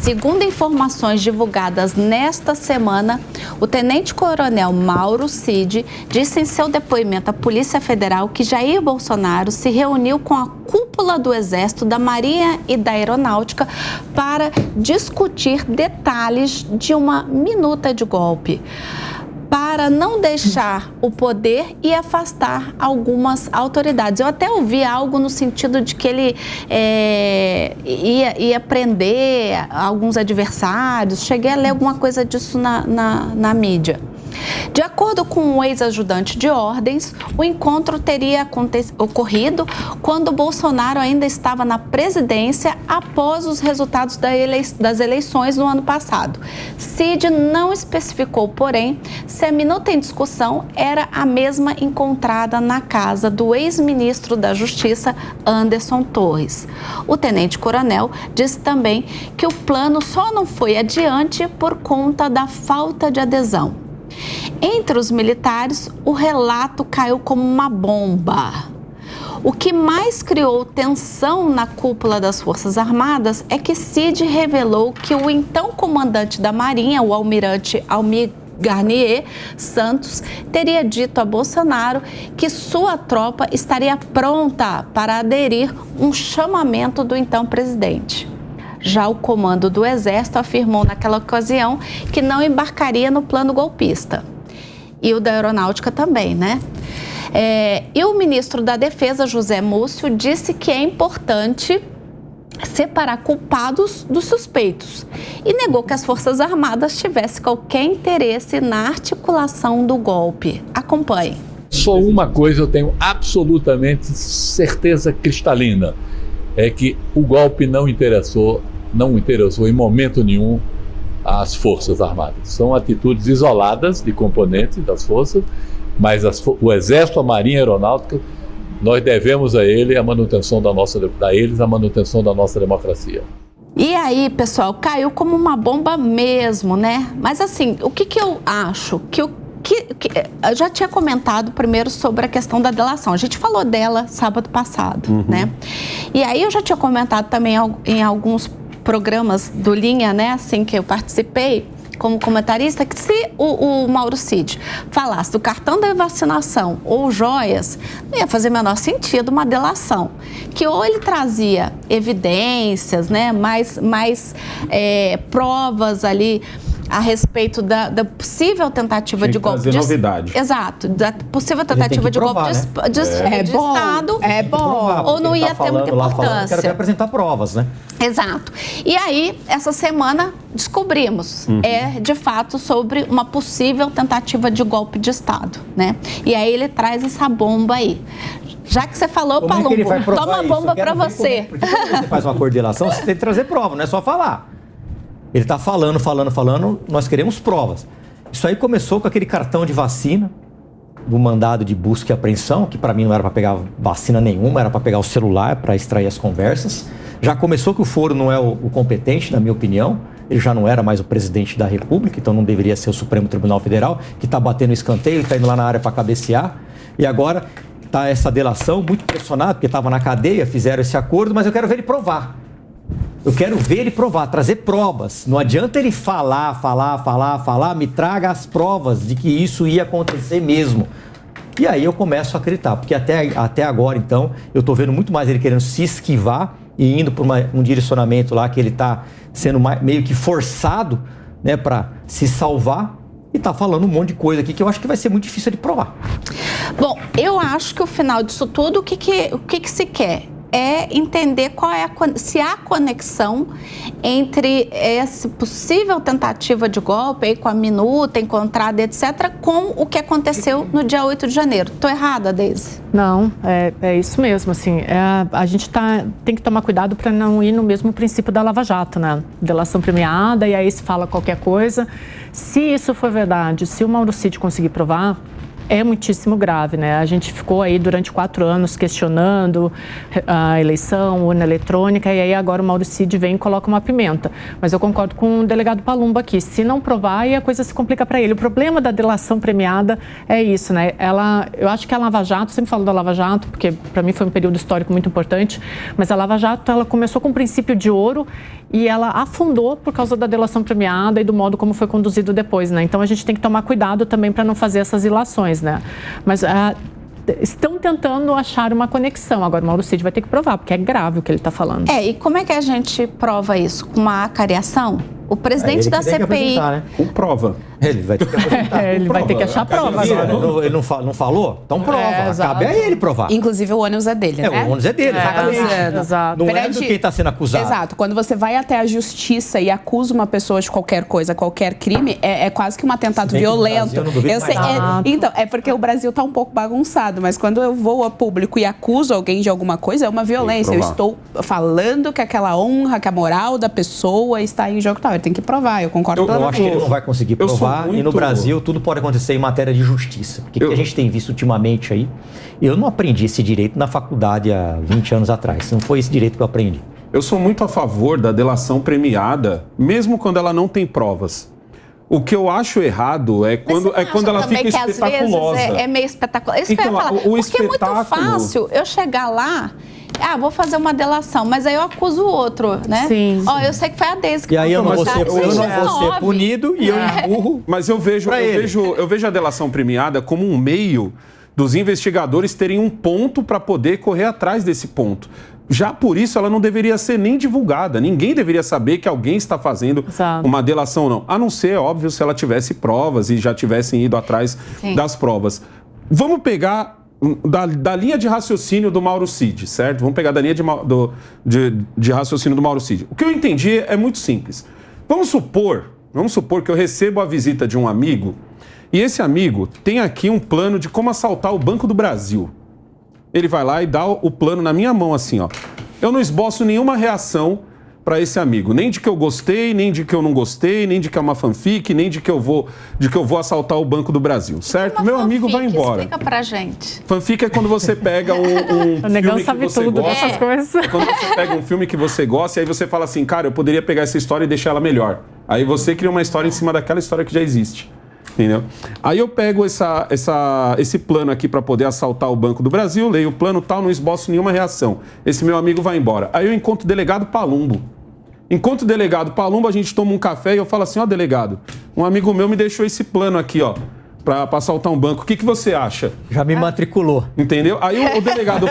Segundo informações divulgadas nesta semana, o tenente-coronel Mauro Cid disse em seu depoimento à Polícia Federal que Jair Bolsonaro se reuniu com a cúpula do Exército, da Marinha e da Aeronáutica para discutir detalhes de uma minuta de golpe, para não deixar o poder e afastar algumas autoridades. Eu até ouvi algo no sentido de que ele ia prender alguns adversários. Cheguei a ler alguma coisa disso na mídia. De acordo com o ex-ajudante de ordens, o encontro teria ocorrido quando Bolsonaro ainda estava na presidência após os resultados das eleições no ano passado. Cid não especificou, porém, se a minuta em discussão era a mesma encontrada na casa do ex-ministro da Justiça, Anderson Torres. O tenente-coronel disse também que o plano só não foi adiante por conta da falta de adesão. Entre os militares, o relato caiu como uma bomba. O que mais criou tensão na cúpula das Forças Armadas é que Cid revelou que o então comandante da Marinha, o almirante Almir Garnier Santos, teria dito a Bolsonaro que sua tropa estaria pronta para aderir um chamamento do então presidente. Já o comando do Exército afirmou naquela ocasião que não embarcaria no plano golpista. E o da Aeronáutica também, né? E o ministro da Defesa, José Múcio, disse que é importante separar culpados dos suspeitos e negou que as Forças Armadas tivessem qualquer interesse na articulação do golpe. Acompanhe. Só uma coisa eu tenho absolutamente certeza cristalina, é que o golpe não interessou em momento nenhum às Forças Armadas. São atitudes isoladas de componentes das forças, mas o Exército, a Marinha e a Aeronáutica, nós devemos a eles a manutenção da nossa democracia. E aí, pessoal, caiu como uma bomba mesmo, né? Mas assim, o que eu acho? Eu já tinha comentado primeiro sobre a questão da delação. A gente falou dela sábado passado, né? E aí eu já tinha comentado também em alguns programas do Linha, né? Assim que eu participei como comentarista, que se o Mauro Cid falasse do cartão da vacinação ou joias, não ia fazer o menor sentido uma delação. Que ou ele trazia evidências, né? Mais provas ali a respeito da possível tentativa de golpe de novidade. Exato, da possível tentativa de golpe de Estado. É bom. Ou não ia ter muita importância. Quero apresentar provas, né? Exato. E aí, essa semana, descobrimos, de fato, sobre uma possível tentativa de golpe de Estado, né? E aí ele traz essa bomba aí. Já que você falou, Palumbo, toma a bomba para você. Porque quando você faz uma coordenação, você tem que trazer prova, não é só falar. Ele está falando, nós queremos provas. Isso aí começou com aquele cartão de vacina, do mandado de busca e apreensão, que para mim não era para pegar vacina nenhuma, era para pegar o celular, para extrair as conversas. Já começou que o Foro não é o competente, na minha opinião. Ele já não era mais o presidente da República, então não deveria ser o Supremo Tribunal Federal, que está batendo escanteio, está indo lá na área para cabecear. E agora está essa delação, muito pressionado, porque estava na cadeia, fizeram esse acordo, mas eu quero ver ele provar. Eu quero ver ele provar, trazer provas. Não adianta ele falar, me traga as provas de que isso ia acontecer mesmo. E aí eu começo a acreditar, porque até agora, então, eu estou vendo muito mais ele querendo se esquivar e indo por um direcionamento lá que ele está sendo meio que forçado, né, para se salvar, e está falando um monte de coisa aqui que eu acho que vai ser muito difícil de provar. Bom, eu acho que o final disso tudo, o que se quer? É entender se há conexão entre essa possível tentativa de golpe, aí, com a minuta encontrada, etc., com o que aconteceu no dia 8 de janeiro. Estou errada, Deise? Não, é isso mesmo. Assim, a gente tem que tomar cuidado para não ir no mesmo princípio da Lava Jato, né? Delação premiada, e aí se fala qualquer coisa. Se isso for verdade, se o Mauro Cid conseguir provar, é muitíssimo grave, né? A gente ficou aí durante 4 anos questionando a eleição, urna eletrônica, e aí agora o Mauro Cid vem e coloca uma pimenta. Mas eu concordo com o delegado Palumbo aqui. Se não provar, aí a coisa se complica para ele. O problema da delação premiada é isso, né? Eu acho que a Lava Jato, sempre falo da Lava Jato, porque para mim foi um período histórico muito importante, mas a Lava Jato, ela começou com um princípio de ouro e ela afundou por causa da delação premiada e do modo como foi conduzido depois, né? Então a gente tem que tomar cuidado também para não fazer essas ilações, né? Mas estão tentando achar uma conexão. Agora o Mauro Cid vai ter que provar, porque é grave o que ele está falando. E como é que a gente prova isso? Com uma acariação? O presidente da CPI... Né? Com prova. Ele vai ter que apresentar. Ele vai ter que achar prova. Ele não falou? Então prova. Cabe a ele provar. Inclusive o ônus é dele, né? O ônus é dele, exatamente. Exato. Não é do quem está sendo acusado. Exato. Quando você vai até a justiça e acusa uma pessoa de qualquer coisa, qualquer crime, é quase que um atentado violento. Eu sei, então, é porque o Brasil está um pouco bagunçado, mas quando eu vou a público e acuso alguém de alguma coisa, é uma violência. Eu estou falando que aquela honra, que a moral da pessoa está em jogo. Ele tem que provar, eu concordo Eu acho que ele não vai conseguir provar. E no Brasil, tudo pode acontecer em matéria de justiça. Porque o que a gente tem visto ultimamente aí, eu não aprendi esse direito na faculdade há 20 anos atrás. Não foi esse direito que eu aprendi. Eu sou muito a favor da delação premiada, mesmo quando ela não tem provas. O que eu acho errado é quando ela fica espetaculosa. Às vezes é meio espetacular. Isso que eu ia falar. Porque é muito fácil eu chegar lá... vou fazer uma delação, mas aí eu acuso o outro, né? Sim. Eu sei que foi a Deise que... E aí eu não vou ser punido e eu empurro. Mas eu vejo a delação premiada como um meio dos investigadores terem um ponto para poder correr atrás desse ponto. Já por isso, ela não deveria ser nem divulgada. Ninguém deveria saber que alguém está fazendo uma delação, não. A não ser, óbvio, se ela tivesse provas e já tivessem ido atrás das provas. Vamos pegar... Da linha de raciocínio do Mauro Cid, certo? Vamos pegar da linha de raciocínio do Mauro Cid. O que eu entendi é muito simples. Vamos supor que eu recebo a visita de um amigo e esse amigo tem aqui um plano de como assaltar o Banco do Brasil. Ele vai lá e dá o plano na minha mão assim, ó. Eu não esboço nenhuma reação para esse amigo, nem de que eu gostei, nem de que eu não gostei, nem de que é uma fanfic, nem de que eu vou assaltar o Banco do Brasil, certo? Meu amigo vai embora. Explica pra gente. Fanfic é quando você pega um filme que você gosta. Quando você pega um filme que você gosta e aí você fala assim, cara, eu poderia pegar essa história e deixar ela melhor. Aí você cria uma história em cima daquela história que já existe. Entendeu? Aí eu pego esse plano aqui para poder assaltar o Banco do Brasil, leio o plano tal, não esboço nenhuma reação. Esse meu amigo vai embora. Aí eu encontro o delegado Palumbo. Enquanto o delegado Palumbo, a gente toma um café e eu falo assim, delegado, um amigo meu me deixou esse plano aqui, para assaltar um banco. O que você acha? Já me matriculou. Entendeu? Aí o delegado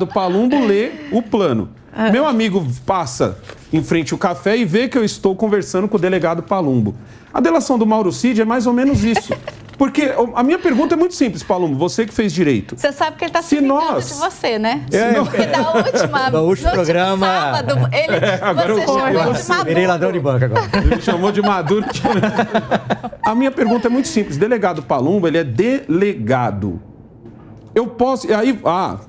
Palumbo lê o plano. Meu amigo passa em frente ao café e vê que eu estou conversando com o delegado Palumbo. A delação do Mauro Cid é mais ou menos isso. Porque a minha pergunta é muito simples, Palumbo, você que fez direito. Você sabe que ele está se vingando de você, né? Porque no último programa... sábado, eu virei ladrão de banco agora. Ele me chamou de maduro. A minha pergunta é muito simples. Delegado Palumbo, ele é delegado. Eu posso...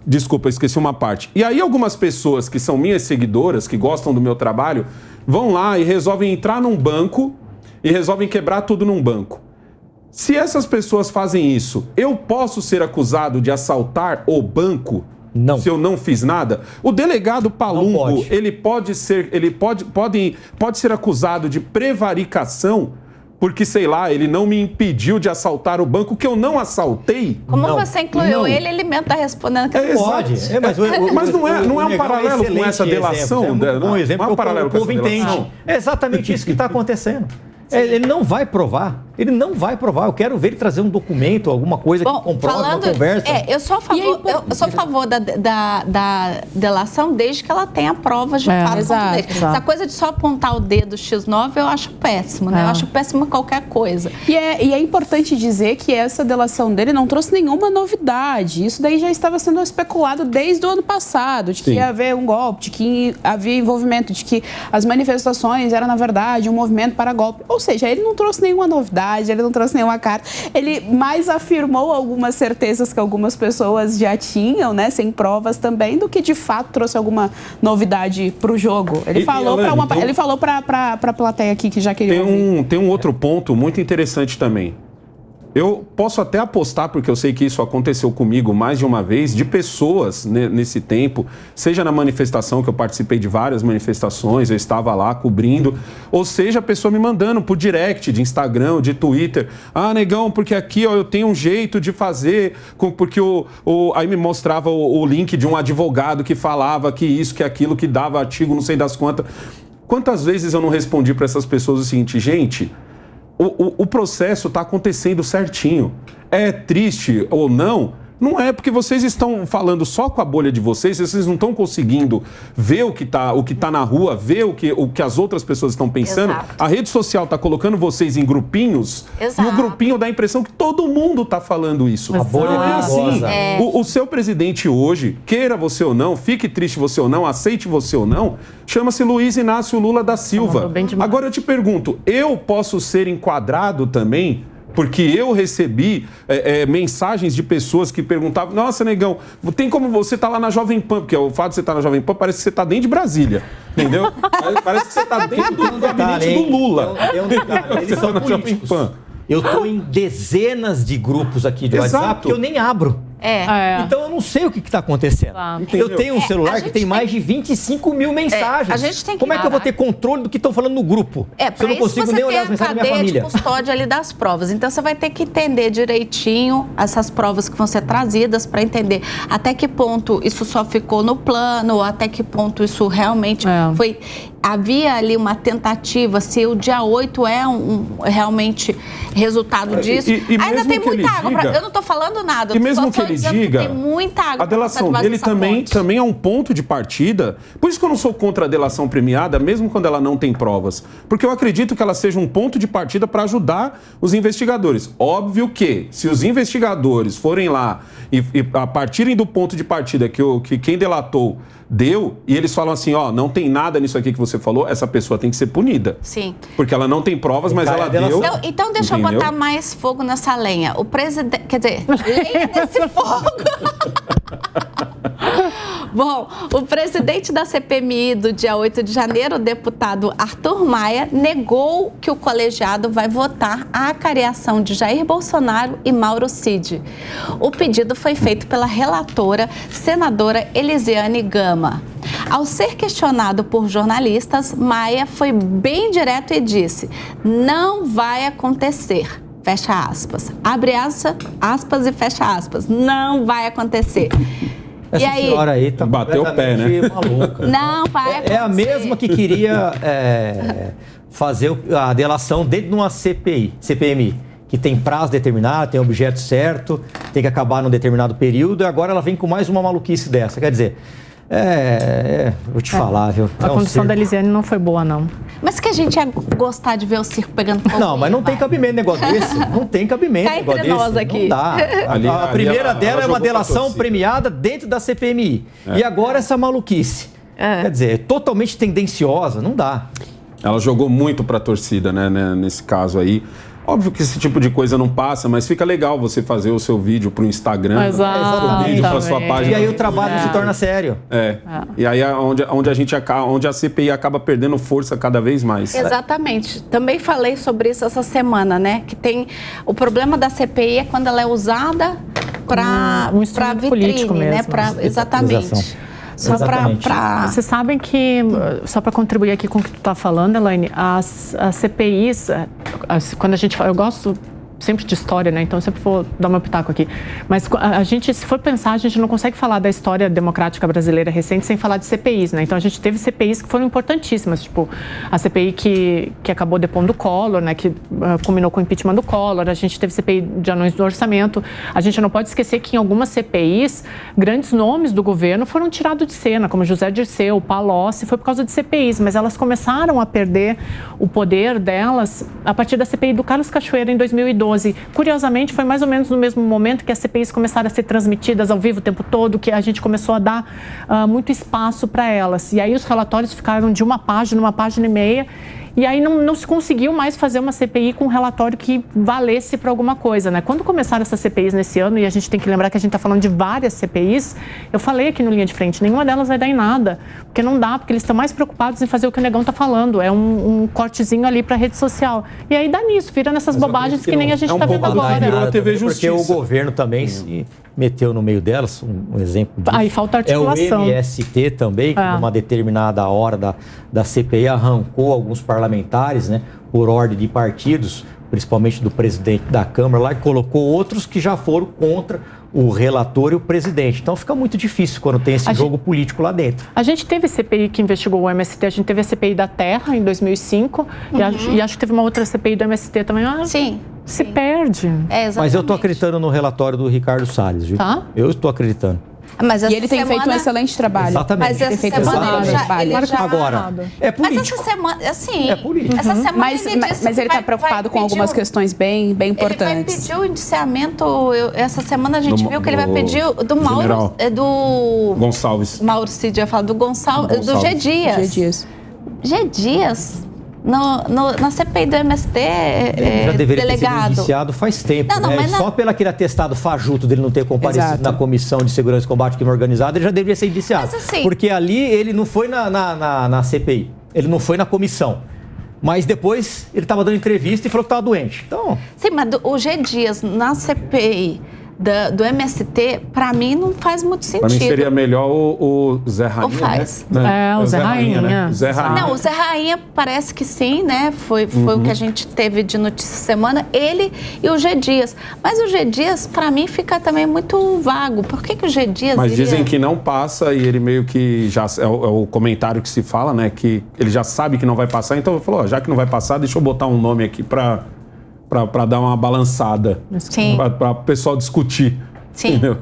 desculpa, esqueci uma parte. E aí algumas pessoas que são minhas seguidoras, que gostam do meu trabalho, vão lá e resolvem entrar num banco e resolvem quebrar tudo num banco. Se essas pessoas fazem isso, eu posso ser acusado de assaltar o banco? Não. Se eu não fiz nada? O delegado Palumbo, ele pode ser acusado de prevaricação porque, sei lá, ele não me impediu de assaltar o banco que eu não assaltei? Como você incluiu ele mesmo está respondendo que pode. Mas não é um paralelo com essa delação? Um exemplo não é um paralelo que o povo entende. É exatamente isso que está acontecendo. Ele não vai provar. Ele não vai provar. Eu quero ver ele trazer um documento, alguma coisa que comprove uma conversa. Eu sou a favor da delação desde que ela tenha provas de fato. Essa coisa de só apontar o dedo X9 eu acho péssimo, né? Eu acho péssimo qualquer coisa. E é importante dizer que essa delação dele não trouxe nenhuma novidade. Isso daí já estava sendo especulado desde o ano passado, de que ia haver um golpe, de que havia envolvimento, de que as manifestações eram, na verdade, um movimento para golpe. Ou seja, ele não trouxe nenhuma novidade, ele não trouxe nenhuma carta. Ele mais afirmou algumas certezas que algumas pessoas já tinham, né, sem provas também, do que de fato trouxe alguma novidade para o jogo. Ele falou para a plateia aqui que já queria tem um outro ponto muito interessante também. Eu posso até apostar, porque eu sei que isso aconteceu comigo mais de uma vez, de pessoas nesse tempo, seja na manifestação, que eu participei de várias manifestações, eu estava lá cobrindo, ou seja, a pessoa me mandando por direct de Instagram, de Twitter, negão, porque aqui ó, eu tenho um jeito de fazer, porque aí me mostrava o link de um advogado que falava que isso, que aquilo, que dava artigo, não sei das quantas. Quantas vezes eu não respondi para essas pessoas o seguinte, gente, o processo está acontecendo certinho. É triste ou não? Não é, porque vocês estão falando só com a bolha de vocês não estão conseguindo ver o que tá na rua, ver o que as outras pessoas estão pensando. Exato. A rede social está colocando vocês em grupinhos. Exato. E o grupinho dá a impressão que todo mundo está falando isso. A bolha não é assim. É. O seu presidente hoje, queira você ou não, fique triste você ou não, aceite você ou não, chama-se Luiz Inácio Lula da Silva. Bem demais. Agora eu te pergunto, eu posso ser enquadrado também? Porque eu recebi mensagens de pessoas que perguntavam, nossa, negão, tem como você estar lá na Jovem Pan? Porque o fato de você estar na Jovem Pan parece que você está dentro de Brasília, entendeu? Parece que você está dentro do gabinete do Lula. Eles são políticos. Eu estou em dezenas de grupos aqui de WhatsApp que eu nem abro. Então eu não sei o que está acontecendo. Eu tenho um celular que tem mais de 25 mil mensagens. A gente tem que Como é que eu vou ter controle do que estão falando no grupo? Se eu não consigo nem olhar as mensagens da minha família. De custódia ali das provas. Então você vai ter que entender direitinho essas provas que vão ser trazidas para entender até que ponto isso só ficou no plano, ou até que ponto isso realmente foi. Havia ali uma tentativa, se o dia 8 é realmente resultado disso. Ainda tem muita água. Eu não estou falando nada. E mesmo que ele diga, tem muita água, a delação dele também é um ponto de partida. Por isso que eu não sou contra a delação premiada, mesmo quando ela não tem provas. Porque eu acredito que ela seja um ponto de partida para ajudar os investigadores. Óbvio que, se os investigadores forem lá e a partirem do ponto de partida que quem delatou deu, e eles falam assim, não tem nada nisso aqui que você falou, essa pessoa tem que ser punida. Sim. Porque ela não tem provas, mas ela deu. Então deixa eu botar mais fogo nessa lenha. O presidente, quer dizer, lenha nesse fogo. Bom, o presidente da CPMI do dia 8 de janeiro, o deputado Arthur Maia, negou que o colegiado vai votar a acareação de Jair Bolsonaro e Mauro Cid. O pedido foi feito pela relatora, senadora Elisiane Gama. Ao ser questionado por jornalistas, Maia foi bem direto e disse: não vai acontecer. Fecha aspas. Abre aspas e fecha aspas. Não vai acontecer. Essa senhora aí tá bateu o pé, né? Maluca. Não vai acontecer. É a mesma que queria fazer a delação dentro de uma CPMI, que tem prazo determinado, tem objeto certo, tem que acabar num determinado período, e agora ela vem com mais uma maluquice dessa. Quer dizer, vou te falar, viu? A condição da Elisiane não foi boa, não. Mas que a gente ia gostar de ver o circo pegando fogo. Não, mas não tem cabimento negócio desse. Não tem cabimento negócio desse. Nós aqui. Não dá. A primeira dela é uma delação premiada dentro da CPMI. E agora essa maluquice. Quer dizer, totalmente tendenciosa, não dá. Ela jogou muito pra torcida, né, nesse caso aí. Óbvio que esse tipo de coisa não passa, mas fica legal você fazer o seu vídeo pro Instagram, o vídeo pra sua página. E aí o trabalho se torna sério. E aí é onde a CPI acaba perdendo força cada vez mais. Exatamente. Também falei sobre isso essa semana, né? Que tem o problema da CPI é quando ela é usada para vitrine, político mesmo, né? Exatamente. Só para... Vocês sabem que, só para contribuir aqui com o que tu está falando, Elaine, as CPIs, quando a gente fala, eu gosto sempre de história, né? Então eu sempre vou dar meu pitaco aqui. Mas a gente, se for pensar, a gente não consegue falar da história democrática brasileira recente sem falar de CPIs, né? Então a gente teve CPIs que foram importantíssimas, tipo a CPI que acabou depondo o Collor, né? Que culminou com o impeachment do Collor. A gente teve CPI de anões do orçamento. A gente não pode esquecer que em algumas CPIs, grandes nomes do governo foram tirados de cena, como José Dirceu, Palocci, foi por causa de CPIs, mas elas começaram a perder o poder delas a partir da CPI do Carlos Cachoeira em 2012. Curiosamente, foi mais ou menos no mesmo momento que as CPIs começaram a ser transmitidas ao vivo o tempo todo, que a gente começou a dar muito espaço para elas. E aí os relatórios ficaram de uma página e meia, E aí não se conseguiu mais fazer uma CPI com um relatório que valesse para alguma coisa, né? Quando começaram essas CPIs nesse ano, e a gente tem que lembrar que a gente está falando de várias CPIs, eu falei aqui no Linha de Frente, nenhuma delas vai dar em nada, porque não dá, porque eles estão mais preocupados em fazer o que o Negão está falando, é um cortezinho ali para rede social. E aí dá nisso, vira nessas bobagens que nem a gente está vendo agora. Virou a TV Justiça. Porque o governo também se meteu no meio delas, um exemplo disso. Aí falta articulação. É o MST também, que numa determinada hora da CPI arrancou alguns parlamentares, né, por ordem de partidos, principalmente do presidente da Câmara lá, e colocou outros que já foram contra o relator e o presidente. Então fica muito difícil quando tem esse jogo político lá dentro. A gente teve CPI que investigou o MST, a gente teve a CPI da Terra em 2005 e acho que teve uma outra CPI do MST também. Sim. Se perde. Mas eu estou acreditando no relatório do Ricardo Salles, viu? Tá. Eu estou acreditando. Mas e ele tem feito um excelente trabalho. Exatamente. Mas essa semana ele já... Agora, é político. Mas essa semana, assim... É político. Essa semana mas ele está preocupado com algumas questões bem importantes. Ele vai pedir o indiciamento... Essa semana a gente viu que ele vai pedir do Mauro... Do Gonçalves. Mauro Cid ia falar do Gonçalves. Do G. Dias. G. Dias... na CPI do MST, já deveria delegado. ter sido indiciado faz tempo, não, né? Mas só pelo aquele atestado fajuto dele não ter comparecido na Comissão de Segurança e Combate ao Crime Organizado, ele já deveria ser indiciado. Mas, assim, porque ali ele não foi na CPI, ele não foi na comissão. Mas depois ele estava dando entrevista e falou que estava doente. Então... Sim, mas o G. Dias na CPI do MST, para mim, não faz muito sentido. Para mim seria melhor o Zé Rainha, Ou faz. né? O Zé Rainha. Né? Zé Rainha. Não, o Zé Rainha parece que sim, né? Foi o que a gente teve de notícia semana. Ele e o G. Dias. Mas o G. Dias, para mim, fica também muito vago. Por que o G. Dias Mas iria... dizem que não passa e ele meio que já... É o comentário que se fala, né? Que ele já sabe que não vai passar. Então ele falou, já que não vai passar, deixa eu botar um nome aqui para dar uma balançada. Sim. Para o pessoal discutir. Sim. Entendeu?